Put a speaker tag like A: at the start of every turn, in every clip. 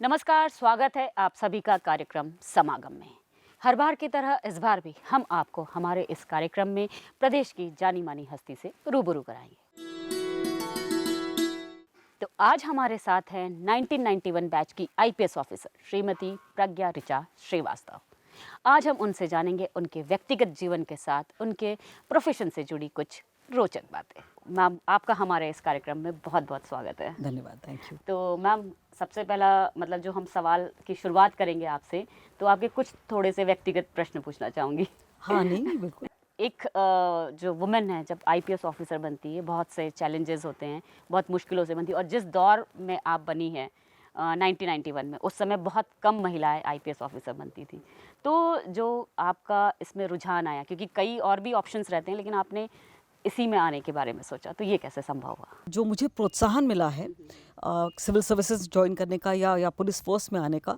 A: नमस्कार, स्वागत है आप सभी का कार्यक्रम समागम में। हर बार की तरह इस बार भी हम आपको हमारे इस कार्यक्रम में प्रदेश की जानी मानी हस्ती से रूबरू कराएंगे। तो आज हमारे साथ हैं 1991 बैच की आईपीएस ऑफिसर श्रीमती प्रज्ञा ऋचा श्रीवास्तव। आज हम उनसे जानेंगे उनके व्यक्तिगत जीवन के साथ उनके प्रोफेशन से जुड़ी कुछ रोचक बातें। मैम, आपका हमारे इस कार्यक्रम में बहुत बहुत स्वागत है।
B: धन्यवाद, थैंक यू।
A: तो मैम, सबसे पहला जो हम सवाल की शुरुआत करेंगे आपसे, तो आपके कुछ थोड़े से व्यक्तिगत प्रश्न पूछना चाहूँगी।
B: हाँ, नहीं बिल्कुल।
A: एक जो वुमेन है जब आईपीएस ऑफिसर बनती है, बहुत से चैलेंजेस होते हैं, बहुत मुश्किलों से बनती है। और जिस दौर में आप बनी हैं 1991 में, उस समय बहुत कम महिलाएं आईपीएस ऑफिसर बनती थी। तो जो आपका इसमें रुझान आया, क्योंकि कई और भी ऑप्शंस रहते हैं, लेकिन आपने इसी में आने के बारे में सोचा, तो ये कैसे संभव हुआ?
B: जो मुझे प्रोत्साहन मिला है सिविल सर्विसेज ज्वाइन करने का या पुलिस फोर्स में आने का,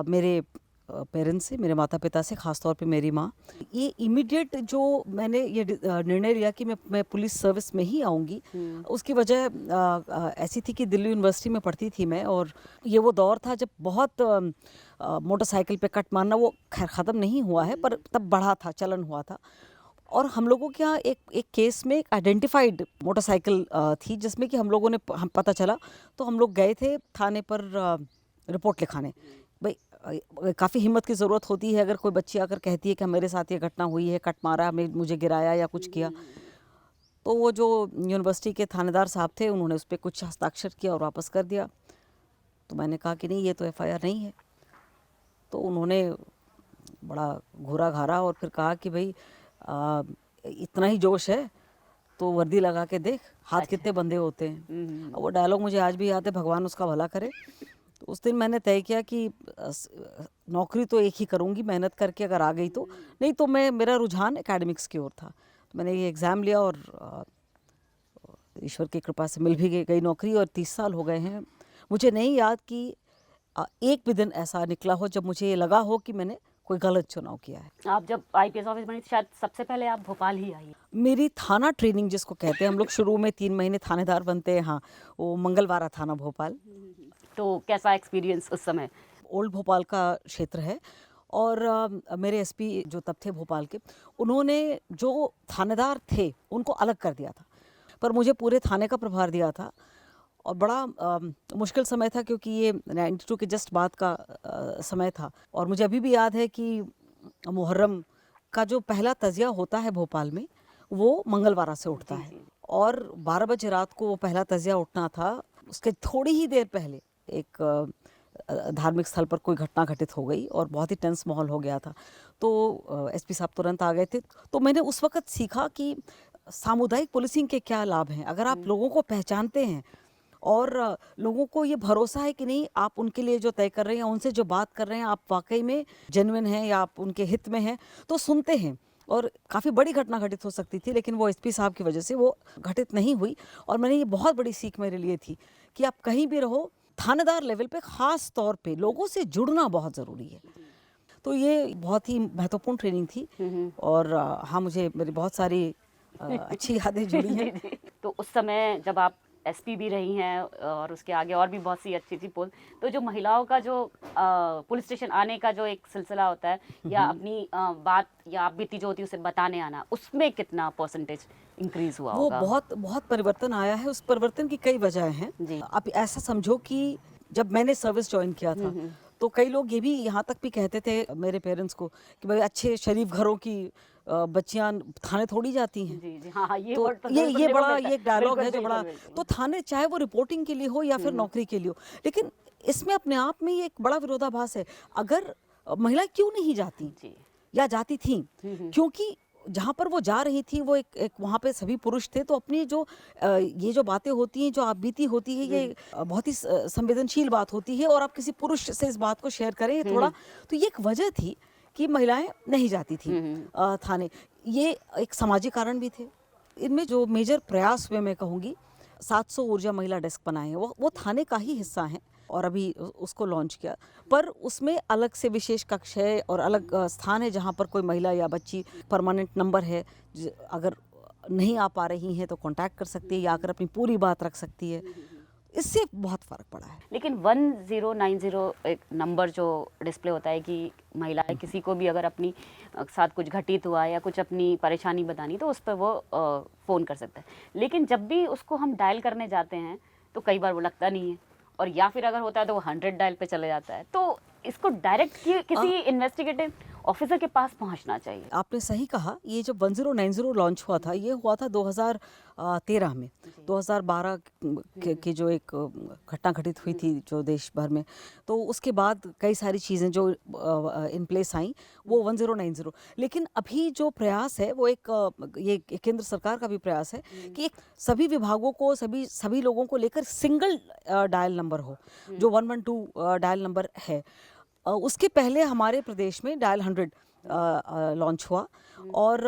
B: मेरे पेरेंट्स से, मेरे माता पिता से, ख़ास तौर पे मेरी माँ। ये इमीडिएट जो मैंने ये निर्णय लिया कि मैं पुलिस सर्विस में ही आऊँगी, उसकी वजह ऐसी थी कि दिल्ली यूनिवर्सिटी में पढ़ती थी मैं, और ये वो दौर था जब बहुत मोटरसाइकिल पे कट मारना, वो खैर ख़त्म नहीं हुआ है पर तब बढ़ा था, चलन हुआ था। और हम लोगों के यहाँ एक केस में एक आइडेंटिफाइड मोटरसाइकिल थी, जिसमें कि हम लोगों ने हम पता चला, तो हम लोग गए थे थाने पर रिपोर्ट लिखाने। भाई काफ़ी हिम्मत की ज़रूरत होती है अगर कोई बच्ची आकर कहती है कि मेरे साथ ये घटना हुई है, कट मारा, मुझे गिराया या कुछ किया। तो वो जो यूनिवर्सिटी के थानेदार साहब थे, उन्होंने उस पर कुछ हस्ताक्षर किया और वापस कर दिया। तो मैंने कहा कि नहीं, ये तो एफआईआर नहीं है। तो उन्होंने बड़ा घूरा घारा और फिर कहा कि भाई इतना ही जोश है तो वर्दी लगा के देख, हाथ कितने बंधे होते हैं। वो डायलॉग मुझे आज भी याद है, भगवान उसका भला करे। तो उस दिन मैंने तय किया कि नौकरी तो एक ही करूँगी, मेहनत करके अगर आ गई तो, नहीं तो मेरा रुझान एकेडमिक्स की ओर था। तो मैंने ये एग्ज़ाम लिया और ईश्वर की कृपा से मिल भी गई नौकरी, और 30 साल हो गए हैं। मुझे नहीं याद कि एक भी दिन ऐसा निकला हो जब मुझे ये लगा हो कि मैंने कोई गलत चुनाव किया है।
A: आप जब आईपीएस ऑफिसर बनी, शायद सबसे पहले आप भोपाल ही आई।
B: मेरी थाना ट्रेनिंग जिसको कहते हैं, हम लोग शुरू में 3 महीने थानेदार बनते हैं, हाँ, वो मंगलवारा थाना भोपाल।
A: तो कैसा एक्सपीरियंस उस समय?
B: ओल्ड भोपाल का क्षेत्र है, और मेरे एसपी जो तब थे भोपाल के, उन्होंने जो थानेदार थे उनको अलग कर दिया था, पर मुझे पूरे थाने का प्रभार दिया था। और बड़ा मुश्किल समय था, क्योंकि ये 92 के जस्ट बाद का समय था। और मुझे अभी भी याद है कि मुहर्रम का जो पहला तजिया होता है भोपाल में, वो मंगलवारा से उठता है, और 12 बजे रात को वो पहला तजिया उठना था। उसके थोड़ी ही देर पहले एक धार्मिक स्थल पर कोई घटना घटित हो गई और बहुत ही टेंस माहौल हो गया था। तो एसपी साहब तुरंत आ गए थे। तो मैंने उस वक्त सीखा कि सामुदायिक पुलिसिंग के क्या लाभ हैं। अगर आप लोगों को पहचानते हैं और लोगों को ये भरोसा है कि नहीं, आप उनके लिए जो तय कर रहे हैं, उनसे जो बात कर रहे हैं, आप वाकई में जेन्युइन हैं या आप उनके हित में हैं, तो सुनते हैं। और काफ़ी बड़ी घटना घटित हो सकती थी, लेकिन वो एसपी साहब की वजह से वो घटित नहीं हुई। और मैंने ये बहुत बड़ी सीख मेरे लिए थी कि आप कहीं भी रहो, थानेदार लेवल पे ख़ास तौर पे लोगों से जुड़ना बहुत ज़रूरी है। तो ये बहुत ही महत्वपूर्ण ट्रेनिंग थी। और हाँ, मुझे मेरी बहुत सारी अच्छी यादें जुड़ी हैं।
A: तो उस समय जब आप एसपी भी रही हैं और उसके आगे और भी बहुत सी अच्छी पोस्ट, तो जो महिलाओं का जो पुलिस स्टेशन आने का जो एक सिलसिला होता है, या अपनी बात या आप बीती जो होती है उसे बताने आना, उसमें कितना परसेंटेज इंक्रीज हुआ
B: वो
A: होगा?
B: बहुत परिवर्तन आया है। उस परिवर्तन की कई वजह हैं। आप ऐसा समझो कि जब मैंने सर्विस ज्वाइन किया था, तो कई लोग ये भी यहाँ तक भी कहते थे मेरे पेरेंट्स को कि भाई अच्छे शरीफ घरों की बच्चियां थाने थोड़ी जाती हैं।
A: जी, हाँ, ये
B: तो
A: वर्ड तो
B: ये बड़ा ये डायलॉग है जो
A: बिल्कुल,
B: बड़ा,
A: बिल्कुल।
B: तो थाने चाहे वो रिपोर्टिंग के लिए हो या फिर नौकरी के लिए हो, लेकिन इसमें अपने आप में ये एक बड़ा विरोधाभास है। अगर महिला क्यों नहीं जाती या जाती थी, क्योंकि जहाँ पर वो जा रही थी वो एक वहाँ पे सभी पुरुष थे। तो अपनी जो ये जो बातें होती हैं, जो आप बीती होती है, ये बहुत ही संवेदनशील बात होती है, और आप किसी पुरुष से इस बात को शेयर करें ये थोड़ा, तो ये एक वजह थी कि महिलाएं नहीं जाती थी थाने। ये एक सामाजिक कारण भी थे। इनमें जो मेजर प्रयास हुए, मैं कहूँगी 700 ऊर्जा महिला डेस्क बनाए हैं, वो थाने का ही हिस्सा हैं, और अभी उसको लॉन्च किया। पर उसमें अलग से विशेष कक्ष है और अलग स्थान है जहाँ पर कोई महिला या बच्ची, परमानेंट नंबर है, अगर नहीं आ पा रही हैं तो कांटेक्ट कर सकती है या आकर अपनी पूरी बात रख सकती है। इससे बहुत फ़र्क पड़ा है।
A: लेकिन 1090 एक नंबर जो डिस्प्ले होता है कि महिलाएं किसी को भी अगर अपनी साथ कुछ घटित हुआ या कुछ अपनी परेशानी बतानी तो उस पर वो फ़ोन कर सकता है। लेकिन जब भी उसको हम डायल करने जाते हैं तो कई बार वो लगता नहीं है, और या फिर अगर होता है तो वो 100 डायल पे चले जाता है। तो इसको डायरेक्ट किसी इन्वेस्टिगेटिव ऑफिसर के पास पहुंचना चाहिए।
B: आपने सही कहा, ये जब 1090 लॉन्च हुआ था, ये हुआ था 2013 में। 2012 की जो एक घटना घटित हुई थी जो देश भर में, तो उसके बाद कई सारी चीज़ें जो इन प्लेस आई वो 1090। लेकिन अभी जो प्रयास है वो ये केंद्र सरकार का भी प्रयास है कि एक सभी विभागों को सभी लोगों को लेकर सिंगल डायल नंबर हो, जो 112 डायल नंबर है। उसके पहले हमारे प्रदेश में डायल 100 लॉन्च हुआ, और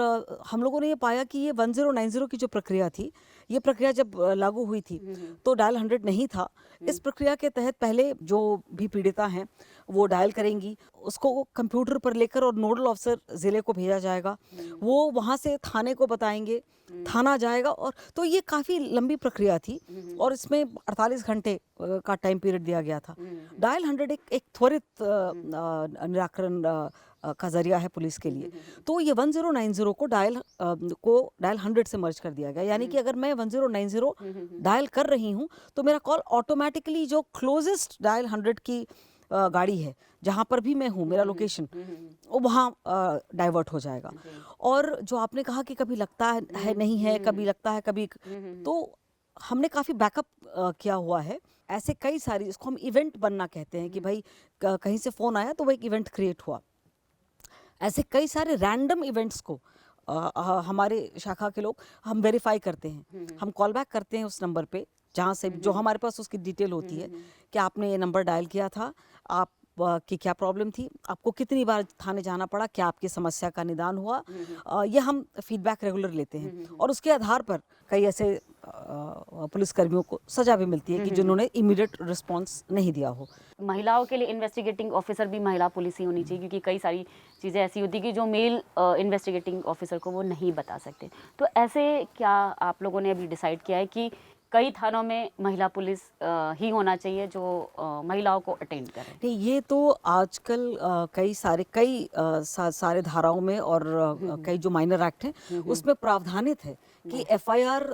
B: हम लोगों ने ये पाया कि ये 1090 की जो प्रक्रिया थी, ये प्रक्रिया जब लागू हुई थी तो डायल 100 नहीं था। इस प्रक्रिया के तहत पहले जो भी पीड़िता हैं वो डायल करेंगी, उसको कंप्यूटर पर लेकर और नोडल ऑफिसर ज़िले को भेजा जाएगा, वो वहाँ से थाने को बताएंगे, थाना जाएगा, और तो ये काफ़ी लंबी प्रक्रिया थी और इसमें 48 घंटे का टाइम पीरियड दिया गया था। डायल 100 एक त्वरित निराकरण का जरिया है पुलिस के लिए। तो ये 1090 को डायल 100 से मर्ज कर दिया गया, यानी कि अगर मैं 1090 डायल कर रही हूँ तो मेरा कॉल ऑटोमेटिकली जो क्लोजेस्ट डायल 100 की गाड़ी है, जहाँ पर भी मैं हूँ, मेरा लोकेशन, वो वहाँ डाइवर्ट हो जाएगा। और जो आपने कहा कि कभी लगता है नहीं है, कभी लगता है कभी, तो हमने काफ़ी बैकअप किया हुआ है। ऐसे कई सारी, इसको हम इवेंट बनना कहते हैं कि भाई कहीं से फ़ोन आया तो वो एक इवेंट क्रिएट हुआ। ऐसे कई सारे रैंडम इवेंट्स को हमारे शाखा के लोग हम वेरीफाई करते हैं, हम कॉल बैक करते हैं उस नंबर पे जहाँ से जो हमारे पास उसकी डिटेल होती है कि आपने ये नंबर डायल किया था, आप की क्या प्रॉब्लम थी, आपको कितनी बार थाने जाना पड़ा, क्या आपकी समस्या का निदान हुआ, ये हम फीडबैक रेगुलर लेते हैं। और उसके आधार पर कई ऐसे पुलिसकर्मियों को सजा भी मिलती है कि जिन्होंने इमीडिएट रिस्पांस नहीं दिया हो।
A: महिलाओं के लिए इन्वेस्टिगेटिंग ऑफिसर भी महिला पुलिस ही होनी चाहिए, क्योंकि कई सारी चीज़ें ऐसी होती कि जो मेल इन्वेस्टिगेटिंग ऑफिसर को वो नहीं बता सकते। तो ऐसे क्या आप लोगों ने अभी डिसाइड किया है कि कई थानों में महिला पुलिस ही होना चाहिए जो महिलाओं को अटेंड करे?
B: नहीं, ये तो आजकल कई सारे धाराओं में और कई जो माइनर एक्ट हैं उसमें प्रावधानित है कि एफआईआर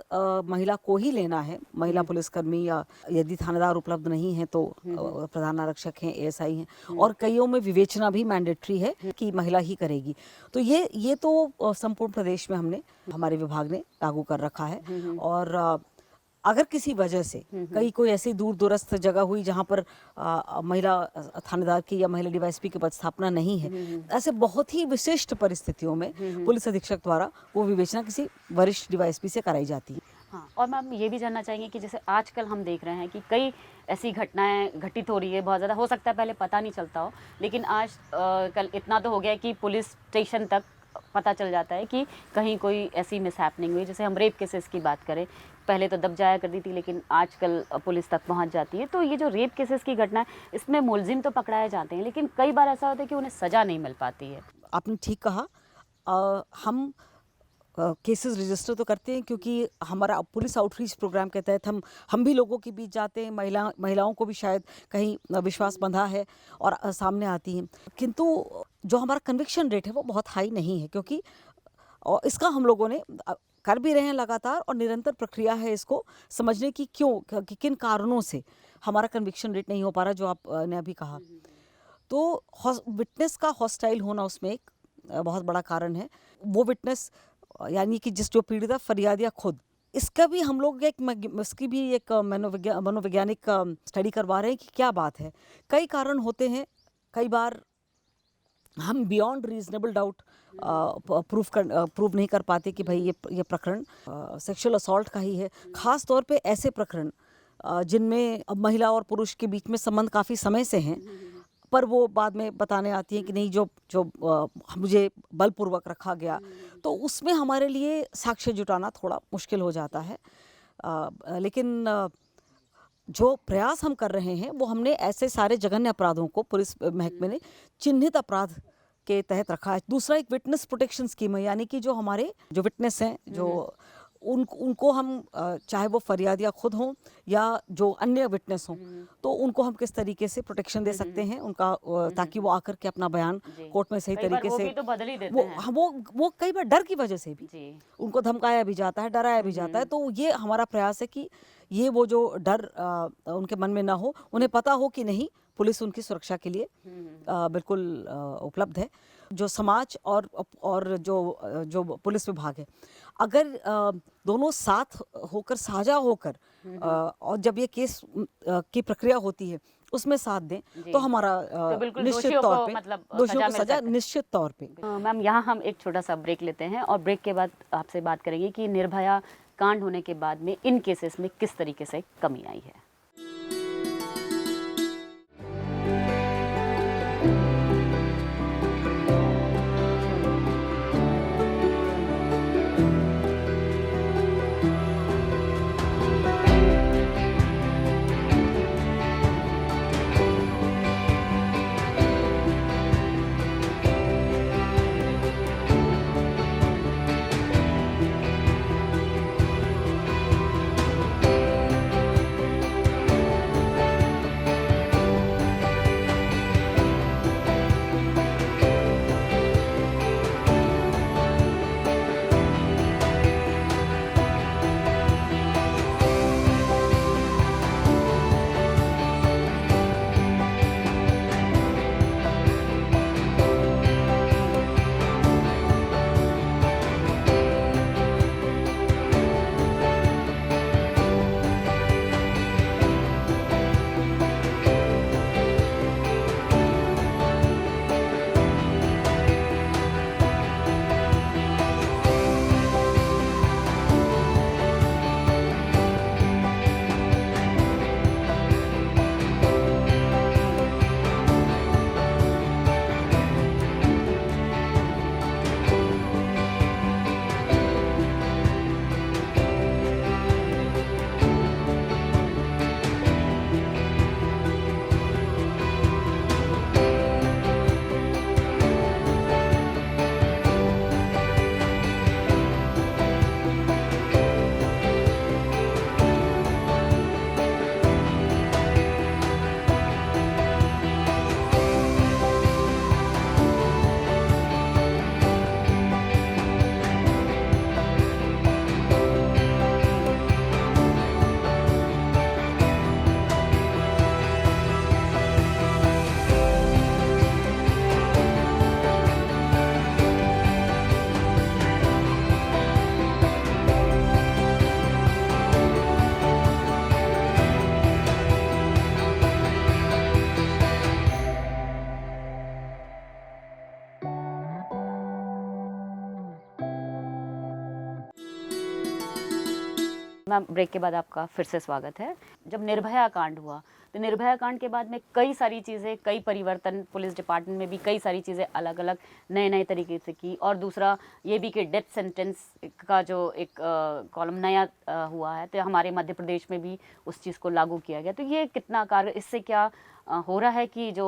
B: महिला को ही लेना है, महिला पुलिसकर्मी, या यदि थानेदार उपलब्ध नहीं है तो प्रधान आरक्षक हैं, एएसआई हैं, और कईयों में विवेचना भी मैंडेटरी है कि महिला ही करेगी। तो ये तो संपूर्ण प्रदेश में हमारे विभाग ने लागू कर रखा है। और अगर किसी वजह से कोई ऐसी दूर दूरस्थ जगह हुई जहाँ पर महिला थानेदार की या महिला डीवाईएसपी की पदस्थापना नहीं है, ऐसे बहुत ही विशिष्ट परिस्थितियों में पुलिस अधीक्षक द्वारा वो विवेचना किसी वरिष्ठ डीवाईएसपी से कराई जाती है।
A: हाँ, और मैम ये भी जानना चाहेंगे कि जैसे आजकल हम देख रहे हैं कि कई ऐसी घटनाएं घटित हो रही है, बहुत ज़्यादा, हो सकता है पहले पता नहीं चलता हो, लेकिन आज कल इतना तो हो गया है कि पुलिस स्टेशन तक पता चल जाता है कि कहीं कोई ऐसी मिसहैपनिंग हुई। जैसे हम रेप केसेस की बात करें, पहले तो दब जाया करती थी, लेकिन आजकल पुलिस तक पहुंच जाती है। तो ये जो रेप केसेस की घटना है, इसमें मुलजिम तो पकड़ाए जाते हैं, लेकिन कई बार ऐसा होता है कि उन्हें सज़ा नहीं मिल पाती है।
B: आपने ठीक कहा, हम केसेस रजिस्टर तो करते हैं क्योंकि हमारा पुलिस आउटरीच प्रोग्राम के तहत हम भी लोगों के बीच जाते हैं, महिलाओं को भी शायद कहीं विश्वास बंधा है और सामने आती हैं, किंतु जो हमारा कन्विक्शन रेट है वो बहुत हाई नहीं है, क्योंकि और इसका हम लोगों ने कर भी रहे हैं लगातार, और निरंतर प्रक्रिया है इसको समझने की कि किन कारणों से हमारा कन्विक्शन रेट नहीं हो पा रहा, जो आपने अभी कहा। तो विटनेस का हॉस्टाइल होना उसमें एक बहुत बड़ा कारण है। वो विटनेस यानी कि जो पीड़िता फरियादिया खुद, इसका भी हम लोग इसकी भी एक मनोवैज्ञानिक स्टडी करवा रहे हैं कि क्या बात है। कई कारण होते हैं, कई बार हम बियॉन्ड रीजनेबल डाउट प्रूव नहीं कर पाते कि भाई ये प्रकरण सेक्सुअल असॉल्ट का ही है। ख़ास तौर पे ऐसे प्रकरण जिनमें महिला और पुरुष के बीच में संबंध काफ़ी समय से हैं, पर वो बाद में बताने आती है कि नहीं, जो मुझे बलपूर्वक रखा गया, तो उसमें हमारे लिए साक्ष्य जुटाना थोड़ा मुश्किल हो जाता है। लेकिन जो प्रयास हम कर रहे हैं वो हमने ऐसे सारे जघन्य अपराधों को पुलिस महकमे ने चिन्हित अपराध के तहत रखा है। दूसरा एक विटनेस प्रोटेक्शन स्कीम है, यानी कि जो हमारे जो विटनेस हैं, जो उनको हम चाहे वो फरियादिया खुद हों या जो अन्य विटनेस हों, तो उनको हम किस तरीके से प्रोटेक्शन दे सकते हैं उनका, ताकि वो आकर के अपना बयान
A: जी।
B: कोर्ट में सही
A: कई बार
B: तरीके
A: वो
B: से
A: भी तो बदल ही देते
B: वो
A: हैं।
B: हाँ, वो कई बार डर की वजह से भी
A: जी।
B: उनको धमकाया भी जाता है, डराया भी जाता है। तो ये हमारा प्रयास है कि ये वो जो डर उनके मन में ना हो, उन्हें पता हो कि नहीं, पुलिस उनकी सुरक्षा के लिए बिल्कुल उपलब्ध है। जो समाज और जो पुलिस विभाग है, अगर दोनों साथ होकर, साझा होकर और जब ये केस की प्रक्रिया होती है उसमें साथ दें,
A: जी।
B: तो हमारा
A: तो बिल्कुल
B: निश्चित
A: दोषियों
B: तौर
A: को
B: पे
A: मतलब
B: दोषियों
A: सजा
B: को
A: मिल
B: सजा
A: सकती है।
B: निश्चित तौर पे।
A: मैम, यहाँ हम एक छोटा सा ब्रेक लेते हैं और ब्रेक के बाद आपसे बात करेंगे कि निर्भया कांड होने के बाद में इन केसेस में किस तरीके से कमी आई है। मैम, ब्रेक के बाद आपका फिर से स्वागत है। जब निर्भया कांड हुआ तो निर्भया कांड के बाद में कई सारी चीज़ें, कई परिवर्तन, पुलिस डिपार्टमेंट में भी कई सारी चीज़ें अलग अलग नए नए तरीके से की। और दूसरा ये भी कि डेथ सेंटेंस का जो एक कॉलम नया हुआ है, तो हमारे मध्य प्रदेश में भी उस चीज़ को लागू किया गया। तो ये कितना कार्य, इससे क्या हो रहा है कि जो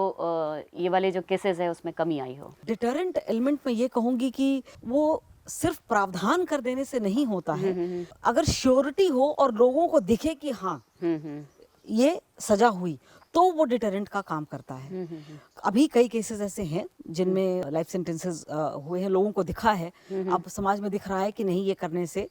A: ये वाले जो केसेस है उसमें कमी आई हो?
B: डिटरेंट एलिमेंट में ये कहूंगी कि वो सिर्फ प्रावधान कर देने से नहीं होता है। अगर श्योरिटी हो और लोगों को दिखे कि हाँ ये सजा हुई, तो वो डिटरेंट का काम करता है। अभी कई केसेस ऐसे हैं जिनमें लाइफ सेंटेंसेस हुए हैं, लोगों को दिखा है, अब समाज में दिख रहा है कि नहीं, ये करने से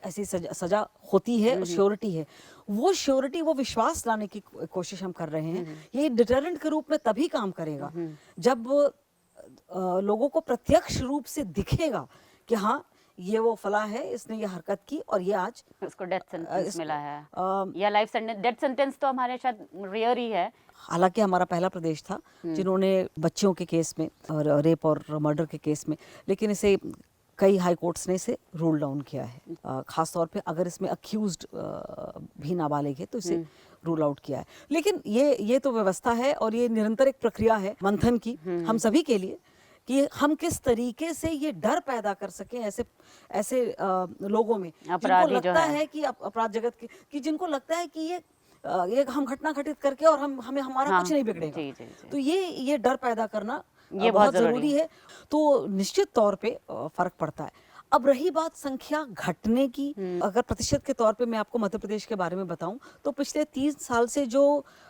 B: ऐसी सजा होती है, श्योरिटी है। वो श्योरिटी, वो विश्वास लाने की कोशिश हम कर रहे हैं। ये डिटरेंट के रूप में तभी काम करेगा जब लोगों को प्रत्यक्ष रूप से दिखेगा कि हाँ ये वो फला है, इसने ये हरकत की और ये आज
A: उसको डेथ सेंटेंस मिला है या लाइफ सेंटेंस। डेथ सेंटेंस तो हमारे शायद रेयर ही है।
B: हालांकि हमारा पहला प्रदेश था जिन्होंने बच्चियों के केस में और रेप और मर्डर के केस में, लेकिन इसे कई हाई कोर्ट्स ने इसे रूल डाउन किया है। खास तौर पे अगर इसमें अक्यूज्ड भी नाबालिग है तो इसे रूल आउट किया है। लेकिन ये तो व्यवस्था है और ये निरंतर एक प्रक्रिया है मंथन की हम सभी के लिए, कि हम किस तरीके से ये डर पैदा कर सकें ऐसे लोगों में जिनको लगता है कि अपराध जगत के, कि जिनको लगता है कि ये हम घटना घटित करके और हमें हमारा कुछ नहीं बिगड़ेगा। तो ये डर पैदा करना ये बहुत जरूरी है। तो निश्चित तौर पे फर्क पड़ता है। अब रही बात संख्या घटने की, अगर प्रतिशत के तौर पे मैं आपको मध्य प्रदेश के बारे में बताऊं तो पिछले 3 साल से जो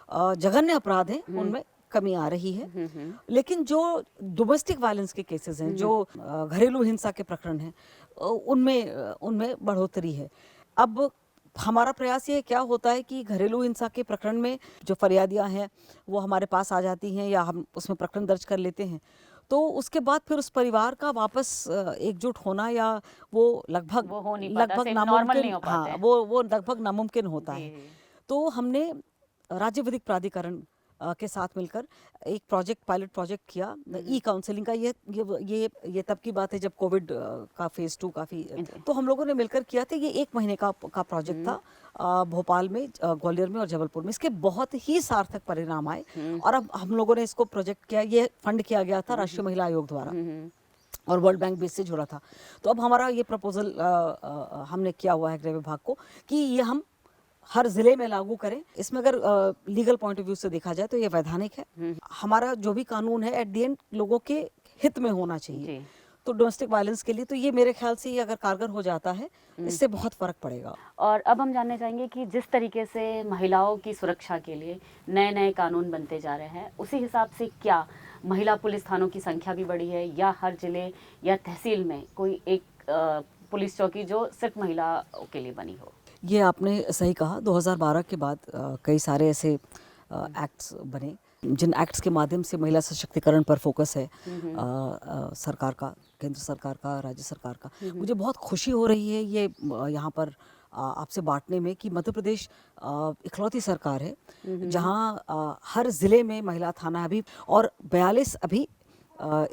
B: जघन्य अपराध हैं उनमें कमी आ रही है, लेकिन जो डोमेस्टिक वायलेंस के केसेस हैं, जो घरेलू हिंसा के प्रकरण हैं, उनमें बढ़ोतरी है। अब हमारा प्रयास ये क्या होता है कि घरेलू हिंसा के प्रकरण में जो फरियादियां हैं वो हमारे पास आ जाती हैं या हम उसमें प्रकरण दर्ज कर लेते हैं, तो उसके बाद फिर उस परिवार का वापस एकजुट होना या वो
A: वो हो नहीं पाता,
B: लगभग
A: सेम नॉर्मल नहीं हो पाता
B: हाँ,
A: है।
B: वो लगभग नामुमकिन होता है।
A: जी।
B: तो हमने राज्य विधिक प्राधिकरण के साथ मिलकर एक प्रोजेक्ट, पायलट प्रोजेक्ट किया ई काउंसलिंग का। ये तब की बात है जब कोविड का फेज 2 काफी, तो हम लोगों ने मिलकर किया था। ये 1 महीने का प्रोजेक्ट था भोपाल में, ग्वालियर में और जबलपुर में। इसके बहुत ही सार्थक परिणाम आए और अब हम लोगों ने इसको प्रोजेक्ट किया, ये फंड किया गया था राष्ट्रीय महिला आयोग द्वारा और वर्ल्ड बैंक बेस से जुड़ा था। तो अब हमारा ये प्रपोजल हमने किया हुआ है गृह विभाग को कि ये हम हर जिले में लागू करें। इसमें अगर लीगल पॉइंट ऑफ व्यू से देखा जाए तो ये वैधानिक है। हमारा जो भी कानून है एट द एंड लोगों के हित में होना चाहिए।
A: जी।
B: तो डोमेस्टिक वायलेंस के लिए तो ये मेरे ख्याल से ये अगर कारगर हो जाता है, इससे बहुत फर्क पड़ेगा।
A: और अब हम जानना चाहेंगे कि जिस तरीके से महिलाओं की सुरक्षा के लिए नए नए कानून बनते जा रहे हैं, उसी हिसाब से क्या महिला पुलिस थानों की संख्या भी बढ़ी है या हर जिले या तहसील में कोई एक पुलिस चौकी जो सिर्फ महिलाओं के लिए बनी हो?
B: ये आपने सही कहा। 2012 के बाद कई सारे ऐसे एक्ट्स बने जिन एक्ट्स के माध्यम से महिला सशक्तिकरण पर फोकस है सरकार का, केंद्र सरकार का, राज्य सरकार का। मुझे बहुत खुशी हो रही है ये यहाँ पर आपसे बांटने में कि मध्य प्रदेश इकलौती सरकार है जहाँ हर ज़िले में महिला थाना अभी, और 42 अभी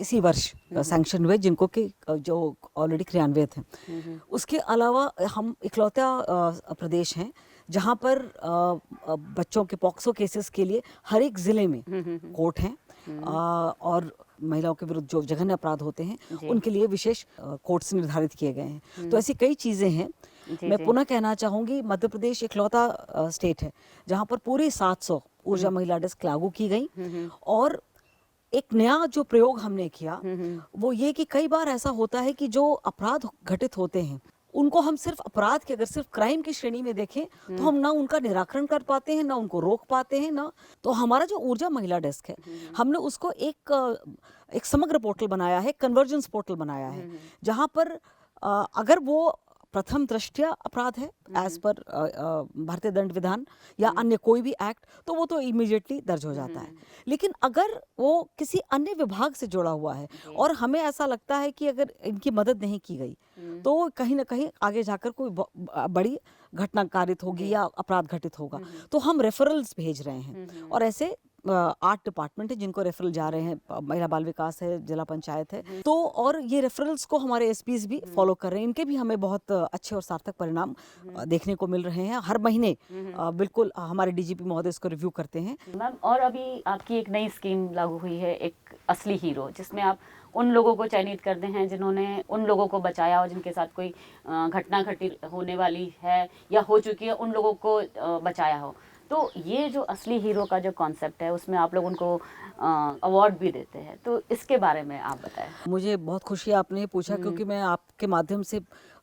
B: इसी वर्ष सैंक्शन हुए जिनको कि जो ऑलरेडी क्रियान्वित हैं। उसके अलावा हम इकलौता प्रदेश हैं जहाँ पर बच्चों के पॉक्सो केसेस के लिए हर एक ज़िले में कोर्ट हैं और महिलाओं के विरुद्ध जो जघन्य अपराध होते हैं उनके लिए विशेष कोर्ट्स निर्धारित किए गए हैं। तो ऐसी कई चीज़ें हैं। मैं पुनः कहना चाहूँगी, मध्य प्रदेश इकलौता स्टेट है जहाँ पर पूरी 700 ऊर्जा महिला डेस्क लागू की गई। और एक नया जो प्रयोग हमने किया वो ये कि कई बार ऐसा होता है कि जो अपराध घटित होते हैं उनको हम सिर्फ अपराध के, अगर सिर्फ क्राइम की श्रेणी में देखें तो हम ना उनका निराकरण कर पाते हैं, ना उनको रोक पाते हैं, ना। तो हमारा जो ऊर्जा महिला डेस्क है, हमने उसको एक समग्र पोर्टल बनाया है, कन्वर्जेंस पोर्टल बनाया है, जहाँ पर अगर वो प्रथम दृष्टया अपराध है एज पर भारतीय दंड विधान या अन्य कोई भी एक्ट, तो वो तो इमीडिएटली दर्ज हो जाता है। लेकिन अगर वो किसी अन्य विभाग से जुड़ा हुआ है और हमें ऐसा लगता है कि अगर इनकी मदद नहीं की गई तो कहीं ना कहीं आगे जाकर कोई बड़ी घटना कारित होगी या अपराध घटित होगा, तो हम रेफरल्स भेज रहे हैं। और ऐसे 8 डिपार्टमेंट है जिनको रेफरल जा रहे हैं, महिला बाल विकास है, जिला पंचायत है, तो और ये रेफरल्स को हमारे एसपीज भी फॉलो कर रहे हैं। इनके भी हमें बहुत अच्छे और सार्थक परिणाम देखने को मिल रहे हैं। हर महीने बिल्कुल हमारे डीजीपी महोदय इसको रिव्यू करते हैं।
A: मैम, और अभी आपकी एक नई स्कीम लागू हुई है, एक असली हीरो, जिसमें आप उन लोगों को चयनित करते हैं जिन्होंने उन लोगों को बचाया और जिनके साथ कोई घटना घटित होने वाली है या हो चुकी है, उन लोगों को बचाया हो। तो ये जो असली हीरो का जो कॉन्सेप्ट है उसमें आप लोग उनको अवार्ड भी देते हैं, तो इसके बारे में आप बताएं।
B: मुझे बहुत खुशी आपने पूछा क्योंकि मैं आपके माध्यम से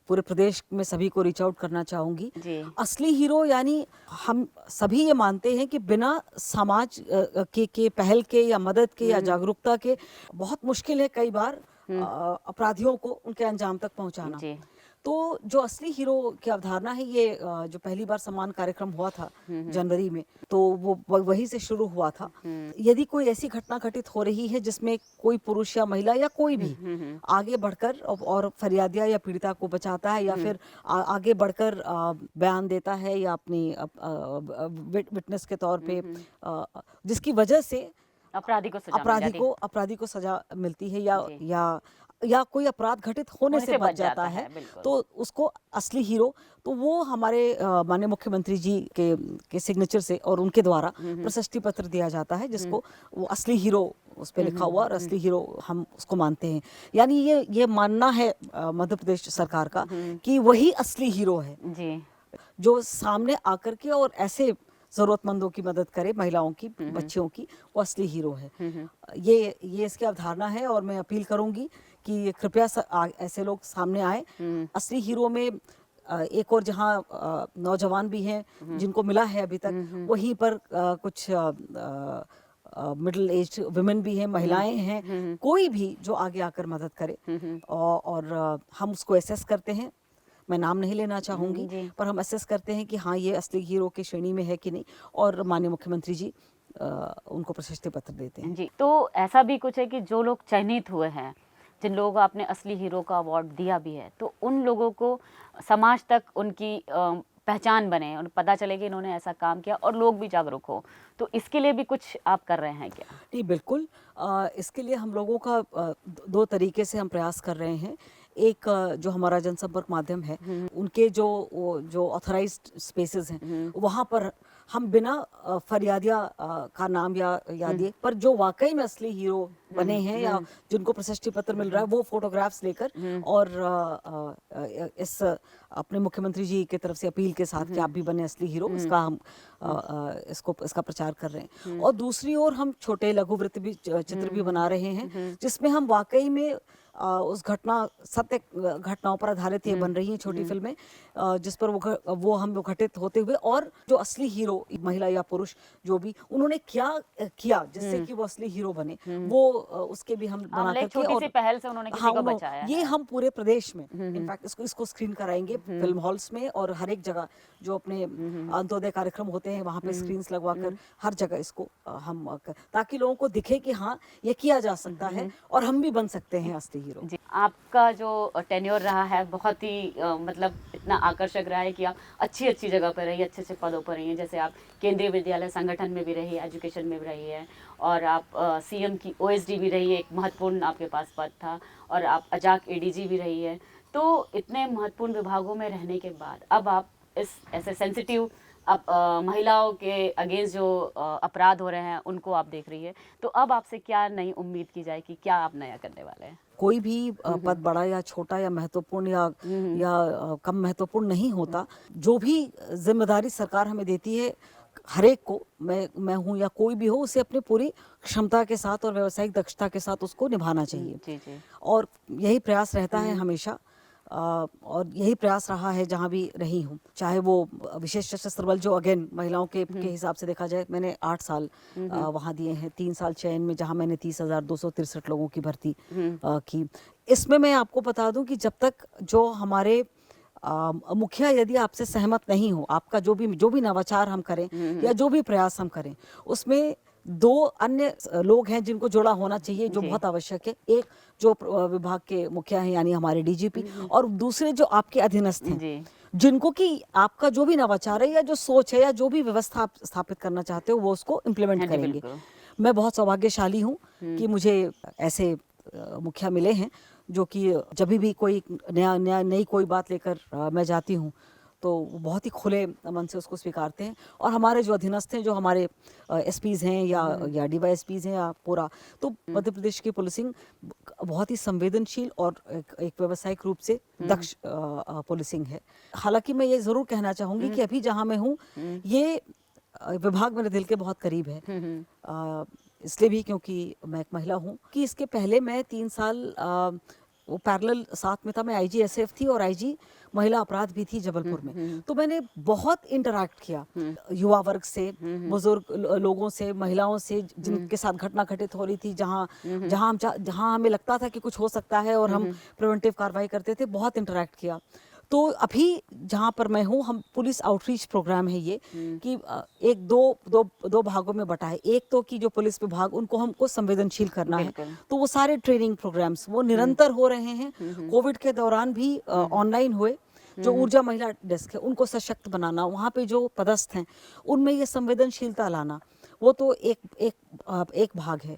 B: पूरे प्रदेश में सभी को रीच आउट करना चाहूँगी। असली हीरो यानी हम सभी ये मानते हैं कि बिना समाज के पहल के या मदद के या जागरूकता के बहुत मुश्किल है कई बार अपराधियों को उनके अंजाम तक पहुँचाना। तो जो असली हीरो की अवधारणा है, ये जो पहली बार सम्मान कार्यक्रम हुआ था जनवरी में, तो वो वहीं से शुरू हुआ था। यदि कोई ऐसी घटना घटित हो रही है जिसमें कोई पुरुष या महिला या कोई भी आगे बढ़कर और फरियादिया या पीड़िता को बचाता है या फिर आगे बढ़कर बयान देता है या अपनी विटनेस के तौर पे, जिसकी वजह से अपराधी को सजा मिलती है या कोई अपराध घटित होने से बच जाता है, तो उसको असली हीरो, तो वो हमारे माननीय मुख्यमंत्री जी के सिग्नेचर से और उनके द्वारा प्रशस्ति पत्र दिया जाता है, जिसको वो असली हीरो उस पे लिखा हुआ और असली हीरो हम उसको मानते हैं। यानी ये मानना है मध्य प्रदेश सरकार का कि वही असली हीरो है जी, जो सामने आकर के और ऐसे जरूरतमंदों की मदद करे, महिलाओं की, बच्चियों की, वो असली हीरो है। ये इसकी अवधारणा है और मैं अपील करूंगी कि कृपया ऐसे लोग सामने आए। असली हीरो में एक और जहाँ नौजवान भी हैं जिनको मिला है अभी तक, वहीं पर कुछ मिडिल एज वुमेन भी हैं, महिलाएं हैं, कोई भी जो आगे आकर मदद करे। और हम उसको एसेस करते हैं। मैं नाम नहीं लेना चाहूँगी,
A: जी।
B: पर हम असेस करते हैं कि हाँ, ये असली हीरो की श्रेणी में है कि नहीं, और माननीय मुख्यमंत्री जी उनको प्रशस्ति पत्र देते हैं।
A: जी, तो ऐसा भी कुछ है कि जो लोग चयनित हुए हैं, जिन लोगों को आपने असली हीरो का अवार्ड दिया भी है, तो उन लोगों को समाज तक उनकी पहचान बने, उन्हें पता चले कि इन्होंने ऐसा काम किया और लोग भी जागरूक हो, तो इसके लिए भी कुछ आप कर रहे हैं क्या?
B: नहीं, बिल्कुल। इसके लिए हम लोगों का 2 तरीके से हम प्रयास कर रहे हैं। एक जो हमारा जनसंपर्क माध्यम है, उनके जो ऑथराइज्ड स्पेसेस हैं, वहाँ पर हम बिना फरियादिया का नाम या दिए, पर जो वाकई में असली हीरो बने हैं या जिनको प्रशस्ति पत्र मिल रहा है, वो फोटोग्राफ्स लेकर और इस अपने मुख्यमंत्री जी की तरफ से अपील के साथ कि आप भी बने असली हीरो, इसका हम इसका प्रचार कर रहे हैं। और दूसरी ओर हम छोटे लघु वृत्त भी चित्र भी बना रहे हैं, जिसमें हम वाकई में उस सत्य घटनाओं पर आधारित ये बन रही हैं छोटी फिल्में, जिस पर वो हम घटित होते हुए, और जो असली हीरो महिला या पुरुष जो भी उन्होंने क्या किया जिससे कि वो असली हीरो बने, वो उसके भी हम बना
A: मतलब एक
B: करके,
A: छोटी
B: और
A: सी पहल से उन्होंने किसी
B: हाँ,
A: को बचाया
B: ये
A: है।
B: हम पूरे प्रदेश में इनफैक्ट इसको स्क्रीन कराएंगे फिल्म हॉल्स में, और हर एक जगह जो अपने अंत्योदय कार्यक्रम होते हैं वहाँ पे स्क्रीन्स लगवा कर हर जगह इसको ताकि लोगों को दिखे कि हाँ, ये किया जा सकता है और हम भी बन सकते हैं असली हीरो।
A: जी, आपका जो टेन्योर रहा है बहुत ही मतलब इतना आकर्षक रहा है कि आप अच्छी अच्छी जगह पर रही, अच्छे अच्छे पदों पर रही हैं। जैसे आप केंद्रीय विद्यालय संगठन में भी रही, एजुकेशन में भी रही है, और आप सीएम की ओएसडी भी रही है, एक महत्वपूर्ण आपके पास पद था, और आप अजाक एडीजी भी रही है। तो इतने महत्वपूर्ण विभागों में रहने के बाद अब आप इस ऐसे सेंसिटिव अब महिलाओं के अगेंस्ट जो अपराध हो रहे हैं उनको आप देख रही है, तो अब आपसे क्या नई उम्मीद की जाए कि क्या आप नया करने वाले हैं?
B: कोई भी पद बड़ा या छोटा या महत्वपूर्ण या कम महत्वपूर्ण नहीं होता। जो भी जिम्मेदारी सरकार हमें देती है, हर एक को, मैं हूँ या कोई भी हो, उसे अपनी पूरी क्षमता के साथ और व्यावसायिक दक्षता के साथ उसको निभाना चाहिए।
A: जी जी।
B: और यही प्रयास रहता है हमेशा, और यही प्रयास रहा है जहाँ भी रही हूँ, चाहे वो विशेष सशस्त्र बल, जो अगेन महिलाओं के हिसाब से देखा जाए, मैंने 8 साल वहाँ दिए हैं, 3 साल चयन में, जहाँ मैंने 30,263 लोगों की भर्ती की। इसमें मैं आपको बता दूं कि जब तक जो हमारे मुखिया यदि आपसे सहमत नहीं हो, आपका जो भी नवाचार हम करें या जो भी प्रयास हम करें, उसमें 2 अन्य लोग हैं जिनको जोड़ा होना चाहिए, जो बहुत आवश्यक है। एक जो विभाग के मुखिया हैं, यानी हमारे डीजीपी, और दूसरे जो आपके अधीनस्थ हैं,
A: जी।
B: जिनको कि आपका जो भी नवाचार है या जो सोच है या जो भी व्यवस्था आप स्थापित करना चाहते हो, वो उसको इम्प्लीमेंट
A: हाँ जी,
B: करेंगे।
A: बिल्कुल।
B: मैं बहुत सौभाग्यशाली हूँ कि मुझे ऐसे मुखिया मिले हैं, जो कि जब भी कोई नई कोई बात लेकर मैं जाती हूँ, तो वो बहुत ही खुले मन से उसको स्वीकारते हैं। और हमारे जो अधीनस्थ हैं, जो हमारे एसपीज हैं या डीवाईएसपीज हैं, या पूरा, तो मध्य प्रदेश की पुलिसिंग बहुत ही संवेदनशील और एक व्यावसायिक रूप से दक्ष पुलिसिंग है। हालांकि मैं ये ज़रूर कहना चाहूँगी कि अभी जहाँ मैं हूँ, ये विभाग मेरे दिल के बहुत करीब है। इसलिए भी क्योंकि मैं एक महिला हूँ, कि इसके पहले मैं 3 साल वो पैरेलल साथ में था। मैं आईजीएसएफ थी और आईजी महिला अपराध भी थी जबलपुर में। तो मैंने बहुत इंटरैक्ट किया युवा वर्ग से, बुजुर्ग लोगों से, महिलाओं से, जिनके साथ घटना घटित हो रही थी, जहाँ हमें लगता था कि कुछ हो सकता है और हम प्रिवेंटिव कार्रवाई करते थे, बहुत इंटरैक्ट किया। तो अभी जहाँ पर मैं हूँ, हम पुलिस आउटरीच प्रोग्राम है ये, कि एक दो भागों में बटा है। एक तो कि जो पुलिस विभाग, उनको हमको संवेदनशील करना है, तो वो सारे ट्रेनिंग प्रोग्राम्स वो निरंतर हो रहे हैं। कोविड के दौरान भी ऑनलाइन हुए। जो ऊर्जा महिला डेस्क है, उनको सशक्त बनाना, वहाँ पे जो पदस्थ हैं उनमें ये संवेदनशीलता लाना, वो तो एक भाग है।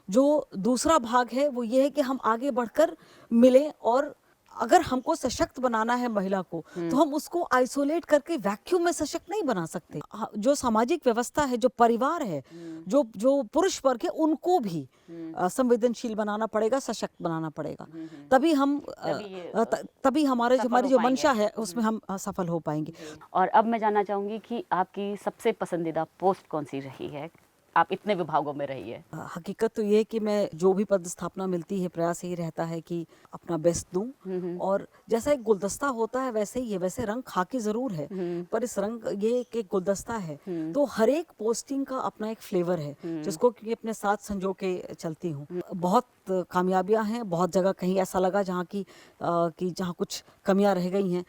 B: जो दूसरा भाग है वो ये है कि हम आगे बढ़कर मिलें, और अगर हमको सशक्त बनाना है महिला को, तो हम उसको आइसोलेट करके वैक्यूम में सशक्त नहीं बना सकते। जो सामाजिक व्यवस्था है, जो परिवार है, जो पुरुष वर्ग है, उनको भी संवेदनशील बनाना पड़ेगा, सशक्त बनाना पड़ेगा। तभी हमारी जो मंशा है उसमें हम सफल हो पाएंगे।
A: और अब मैं जानना चाहूँगी कि आपकी सबसे पसंदीदा पोस्ट कौन सी रही है आप इतने विभागों में रही है?
B: हकीकत तो ये है कि मैं जो भी पदस्थापना मिलती है, प्रयास यही रहता है कि अपना बेस्ट दूं। और जैसा एक गुलदस्ता होता है वैसे ही है, वैसे रंग खाकी ज़रूर है, पर इस रंग ये एक गुलदस्ता है, तो हर एक पोस्टिंग का अपना एक फ्लेवर है जिसको कि अपने साथ संजो के चलती हूँ। बहुत कामयाबियाँ हैं, बहुत जगह कहीं ऐसा लगा जहाँ की कि जहाँ कुछ कमियाँ रह गई हैं,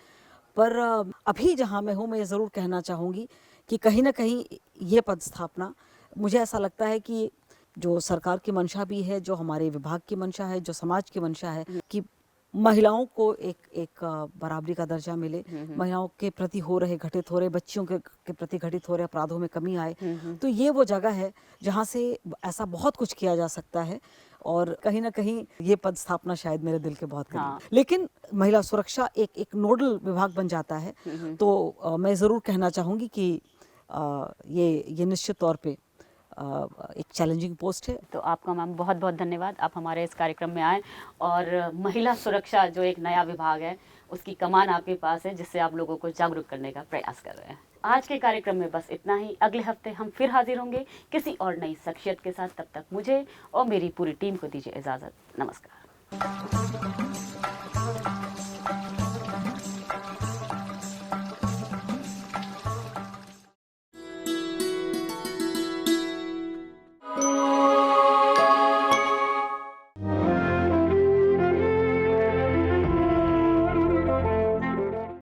B: पर अभी जहाँ मैं हूँ मैं ये ज़रूर कहना चाहूँगी कि कहीं ना कहीं ये पदस्थापना, मुझे ऐसा लगता है कि जो सरकार की मंशा भी है, जो हमारे विभाग की मंशा है, जो समाज की मंशा है कि महिलाओं को एक बराबरी का दर्जा मिले, महिलाओं के प्रति हो रहे घटित हो रहे बच्चियों के प्रति घटित हो रहे अपराधों में कमी आए, तो ये वो जगह है जहाँ से ऐसा बहुत कुछ किया जा सकता है। और कहीं ना कहीं ये पद स्थापना शायद मेरे दिल के बहुत करीब।
A: हाँ।
B: लेकिन महिला सुरक्षा एक नोडल विभाग बन जाता है, तो मैं ज़रूर कहना चाहूँगी कि ये निश्चित तौर पे एक चैलेंजिंग पोस्ट है।
A: तो आपका मैम बहुत बहुत धन्यवाद, आप हमारे इस कार्यक्रम में आए और महिला सुरक्षा जो एक नया विभाग है उसकी कमान आपके पास है, जिससे आप लोगों को जागरूक करने का प्रयास कर रहे हैं। आज के कार्यक्रम में बस इतना ही। अगले हफ्ते हम फिर हाजिर होंगे किसी और नई शख्सियत के साथ। तब तक मुझे और मेरी पूरी टीम को दीजिए इजाज़त। नमस्कार।